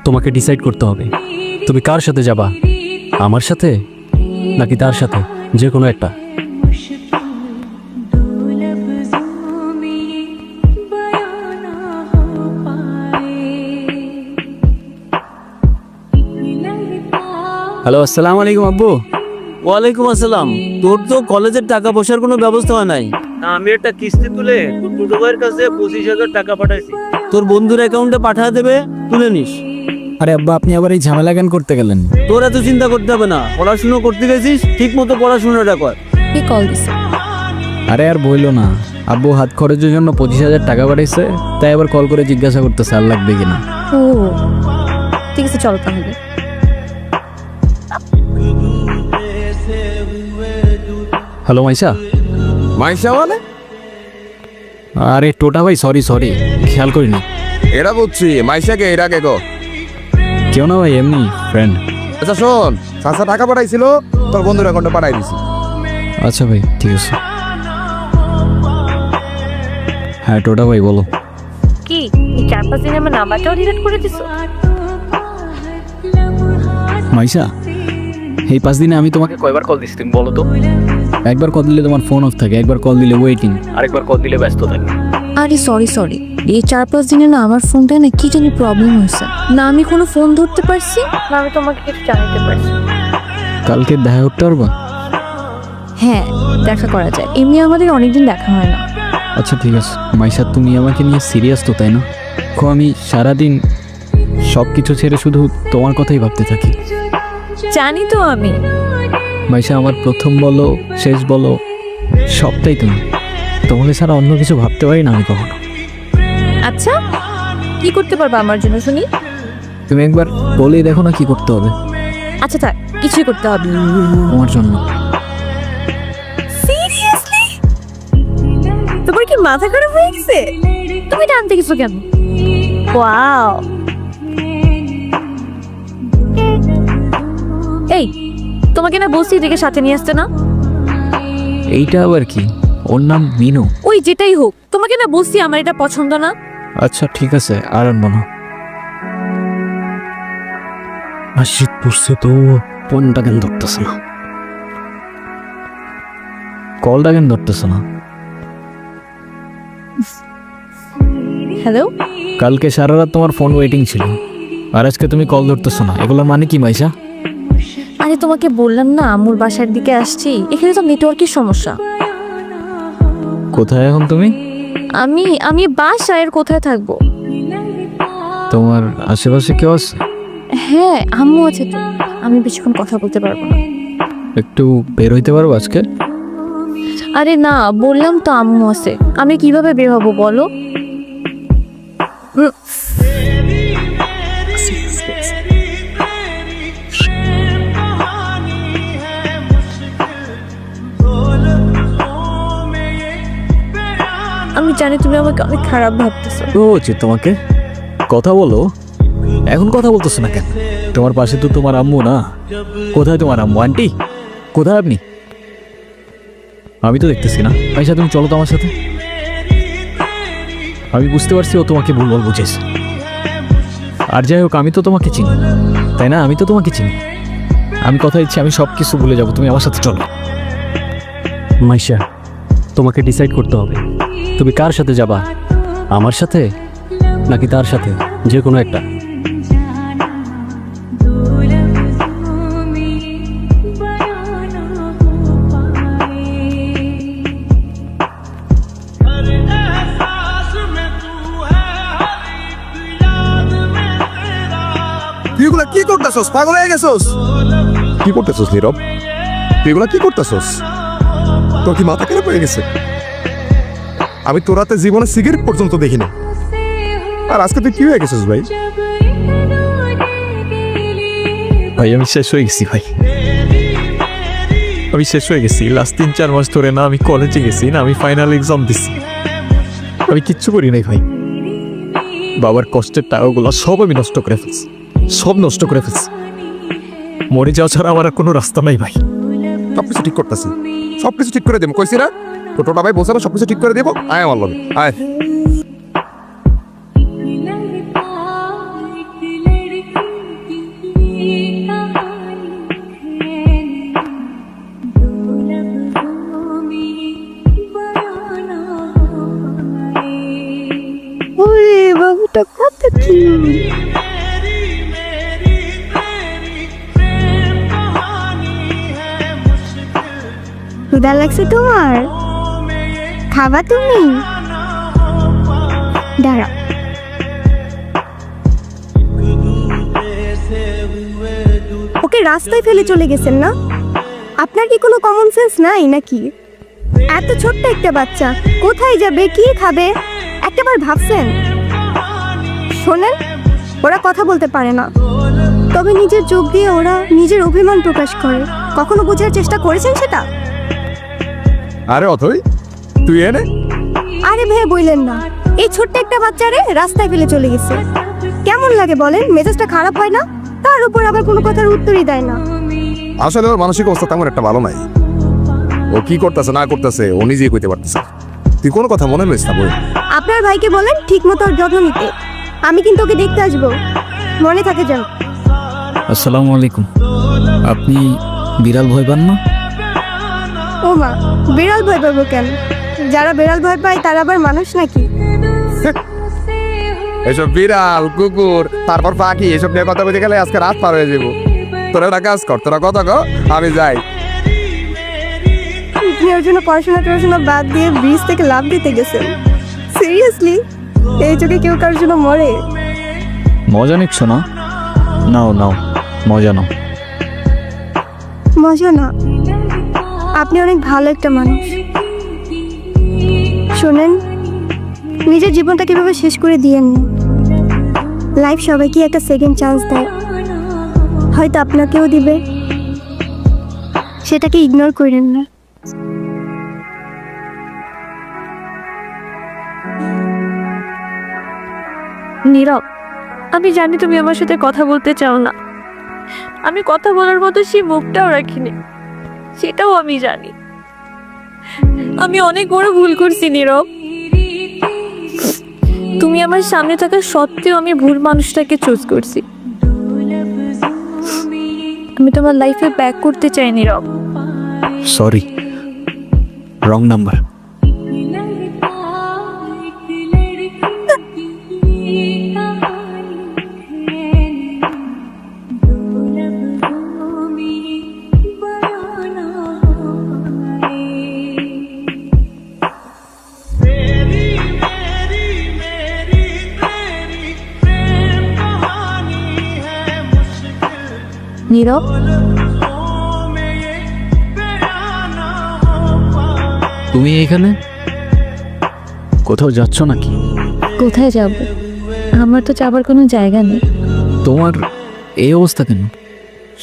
তোমাকে ডিসাইড করতে হবে তুমি কার সাথে যাবা, আমার সাথে নাকি তার সাথে, যে কোনো একটা। হ্যালো, আসসালামু আলাইকুম আব্বু। ওয়ালাইকুম আসসালাম। তোর তো কলেজের টাকা পয়সার কোনো ব্যবস্থা হয় নাই। আমি একটা কিস্তি তুলে তোর ছোট ভাইয়ের কাছে 25,000 টাকা পাঠাইছি, তোর বন্ধুর অ্যাকাউন্টে পাঠিয়ে দেবে, তুলে নিস। আরে আব্বা, আপনি আবার এই ঝামেলা কেন করতে গেলেন? তোর এত চিন্তা করতে হবে না, পড়াশুনো করতে গেছিস, ঠিক মতো পড়াশোনাটা কর। কি কল দিছে? আরে আর বইলো না, আব্বু হাত খরচের জন্য 25,000 টাকা পাঠাইছে, তাই আবার কল করে জিজ্ঞাসা করতেছে আর লাগবে কিনা। ও ঠিক আছে, চল তাহলে। হ্যালো মাইশা। মাইশা মানে? আরে টোটা ভাই, সরি খেয়াল করিনি। এটা বুঝছি, মাইশাকে এর আগে গো। কেউ না ভাই, এমনি ফ্রেন্ড। আচ্ছা শোন, চাচা টাকা পাঠাইছিল, তোর বন্ধুর অ্যাকাউন্টে পাঠাই দিছি। আচ্ছা ভাই, ঠিক আছে। হ্যাঁ টোটা ভাই বলো। কি এই 4-5 দিনে আমার নাম্বারটাও ডিলিট করে দিছো? মাইশা, এই 5 দিনে আমি তোমাকে কয়বার কল দিছি তুমি বলো তো? একবার কল দিলে তোমার ফোন অফ থাকে, একবার কল দিলে ওয়েটিং, আরেকবার কল দিলে ব্যস্ত থাকে। আরে সরি, এই 4-5 দিনে না আমার ফোনটা না কি জানি প্রবলেম হয়েছে, না আমি কোনো ফোন ধরতে পারছি, না আমি তোমাকে কিছু জানাতে পারছি। কালকে দেখা করতে পারবা? হ্যাঁ, দেখা করা যায়, এমনি আমাদের অনেকদিন দেখা হয় না। আচ্ছা ঠিক আছে। মাইশা, তুমি আমাকে নিয়ে সিরিয়াস তো, তাই না? আমি সারাদিন সব কিছু ছেড়ে শুধু তোমার কথাই ভাবতে থাকি। জানি তো আমি। মাইশা, আমার প্রথম বলো শেষ বলো সবটাই তুমি। তোমাকে ছাড়া অন্য কিছু ভাবতে পারি না আমি কখনো। আচ্ছা, কি করতে পারবা আমার জন্য শুনি? তুমি একবার বলেই দেখো না কি করতে হবে আচ্ছা থাক, কিছুই করতে হবে না। তোমার জন্য। সিরিয়াসলি? তোমার কি মাথা খারাপ হয়ে গেছে? তুমি টানতে গেছো কেন? ওয়াও। এই, তোমাকে না বলছি এদিকে সাথে নিয়ে আসতে না? এইটা আবার কি? ওর নাম মিনু। ওই যেটাই হোক, তোমাকে না বলছি আমার এটা পছন্দ না। আচ্ছা ঠিক আছে, আর আনবো না। আর শীত পড়ছে তো, ফোনটা কেন ধরতেছে না? কলটা কেন ধরতেছে না? হ্যালো, কালকে সারা রাত তোমার ফোন ওয়েটিং ছিল, আর আজকে তুমি কল ধরতেছো না, এগুলোর মানে কি মাইশা? আরে তোমাকে বললাম না আম্মুর বাসার দিকে আসছি, এখানে তো নেটওয়ার্কের সমস্যা। কোথায় এখন তুমি? আমি বাসায়, আর কোথায় থাকবো? তোমার আশেপাশে কেউ আছে? হ্যাঁ, আম্মু আছে তো, আমি বেশিক্ষণ কথা বলতে পারবো না। একটু বের হইতে পারবো আজকে? আরে না, বললাম তো আম্মু আছে, আমি কিভাবে বের হবো বলো? আমি জানি তুমি আমাকে অনেক খারাপ ভাবতেছো। ও উচিত তোমাকে কথা বলো, এখন কথা বলতেছো না কেন? তোমার পাশে তো তোমার আম্মু না? কোথায় তোমার আম্মু? আন্টি কোথায় আপনি? আমি তো দেখতেছি না। আচ্ছা তুমি চলো তো আমার সাথে। আমি বুঝতে পারছি ও তোমাকে ভুলভাল বুঝেছে, আর যাই হোক আমি তো তোমাকে চিনি, তাই না? আমি তো তোমাকে চিনি। আমি কথা দিচ্ছি আমি সব কিছু ভুলে যাবো, তুমি আমার সাথে চলো। মাইশা, তোমাকে ডিসাইড করতে হবে তুমি কার সাথে যাবা, আমার সাথে নাকি তার সাথে, যে কোনো একটা। তুই এগুলা কি করতেছস? পাগল হয়ে গেছস? কি করতেছস নীরব? তুই এগুলা কি করতেছস? তোর কি মাথা খারাপ হয়ে গেছে? আমি তোর হাতে জীবনে সিগারেট পর্যন্ত দেখিনি, আর আজকে তুই কি হয়ে গেছিস ভাই? ভাই আমি শেষ হয়ে গেছি ভাই, আমি শেষ হয়ে গেছি। লাস্ট 3-4 মাস ধরে না আমি কলেজে গেছি, না আমি ফাইনাল এক্সাম দিছি, আমি কিচ্ছু করি নাই ভাই। বাবার কষ্টের টাকাগুলো সব আমি নষ্ট করে ফেলছি, সব নষ্ট করে ফেলছি। মরে যাওয়া ছাড়া আমার আর কোনো রাস্তা নাই ভাই। সবকিছু ঠিক করতেছি, সবকিছু ঠিক করে দেবো কইছি না? টোটোটা ভাই বলছে না সবকিছু ঠিক করে দেবো। আয় আমার লগে আয়। ক্ষুধা লাগছে তোমার? খাবা তুমি? দাঁড়াও। ওকে রাস্তায় ফেলে চলে গেছেন না? আপনার কি কোনো কমন সেন্স নাই নাকি? এত ছোট্ট একটা বাচ্চা কোথায় যাবে, কি খাবে, একটাবার ভাবছেন? শোনেন, ওরা কথা বলতে পারে না, তবে নিজের চোখ দিয়ে ওরা নিজের অভিমান প্রকাশ করে। কখনো বোঝার চেষ্টা করেছেন সেটা? আরে অথই, তুই এনে আরে ভাই বললেন না, এই ছোট্ট একটা বাচ্চারে রাস্তায় ফেলে চলে গেছে। কেমন লাগে বলেন? মেজাজটা খারাপ হয় না? তার উপর আবার কোনো কথার উত্তরই দেয় না। আসলে ওর মানসিক অবস্থা তেমন একটা ভালো নাই। ও কি করতেছে না করতেছে ও নিজেই কইতে পারতেছে না। তুই কোনো কথা মনে লইস না বই। আপনার ভাইকে বলেন ঠিক মতো ওর যত্ন নিতে। আমি কিন্তু ওকে দেখতে আসবো, মনে থাকে যেন। আসসালামু আলাইকুম। আপনি বিড়াল ভয় পান না? ও মা, বিড়াল ভয় পাবো কেন? যারা বিড়াল ভয় পায় তারা আবার মানুষ নাকি? এসব বিড়াল কুকুর তারপর পাখি এসব নিয়ে কথা বলতে গেলে আজকে রাত পার হয়ে যাবো। তোরা একটা কাজ কর, তোরা কথা কর, আমি যাই। আপনি ওর জন্য পড়াশোনা বাদ দিয়ে ব্রিজ থেকে লাফ দিতে গেছেন? সিরিয়াসলি? এই যুগে কেউ কারোর জন্য মরে? মজা নিচ্ছ না? নাও নাও, মজা নাও। মজা না, আপনি অনেক ভালো একটা মানুষ। শোনেন, নিজের জীবনটা কিভাবে শেষ করে দিয়েন না। লাইফ সবাইকে একটা সেকেন্ড চান্স দেয়, হয়তো আপনাকেও দিবে, সেটাকে ইগনোর করেন না। নীরব, আমি জানি তুমি আমার সাথে কথা বলতে চাও না। আমি কথা বলার মতো সেই মুখটাও রাখিনি, সেটাও আমি জানি। আমি অনেক বড় ভুল করছি নীরব। তুমি আমার সামনে থাকা সত্ত্বেও আমি ভুল মানুষটাকে চুজ করছি। আমি তোমার লাইফে ব্যাক করতে চাই নীরব। Sorry, wrong number. নীরব, তুমি এখানে কোথাও যাচ্ছ নাকি? কোথায় যাব? আমার তো যাবার কোনো জায়গা নেই। তোমার এই অবস্থা কেন?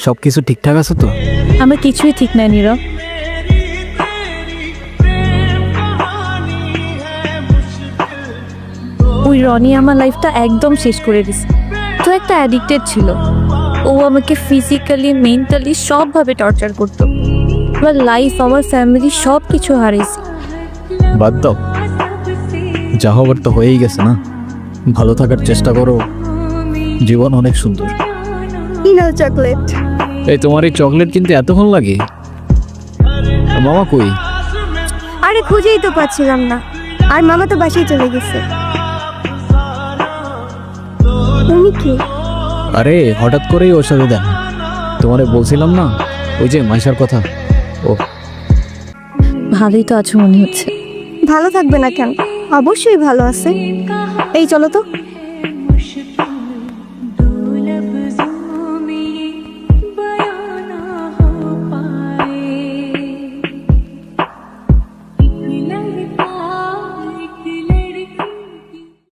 সব কিছু ঠিকঠাক আছে তো? আমার কিছুই ঠিক নাই নীরব। ওই রনি আমার লাইফটা একদম শেষ করে দিছে। তো একটা অ্যাডিক্টেড ছিল, ও আমাকে ফিজিক্যালি মেন্টালি সবভাবে টর্চার করতো। আমার লাইফ, আমার ফ্যামিলি সব কিছু হারিয়েছি। বাদ দাও, যা হবার তো হয়েই গেছে না। ভালো থাকার চেষ্টা করো, জীবন অনেক সুন্দর। ইনাল চকলেট। এই তোমার এই চকলেট কিনতে এতক্ষণ লাগে? মামা কই? আরে খুঁজেই তো পাচ্ছিলাম না, আর মামা তো বাসায় চলে গেছে। তুমি কি? আরে হঠাৎ করেই ওর সাথে দেন। তোমারে বলছিলাম না ওই যে মাইশার কথা। ও ভালোই তো আছো মনে হচ্ছে। ভালো থাকবে না কেন? অবশ্যই ভালো আছে। এই চলো তো।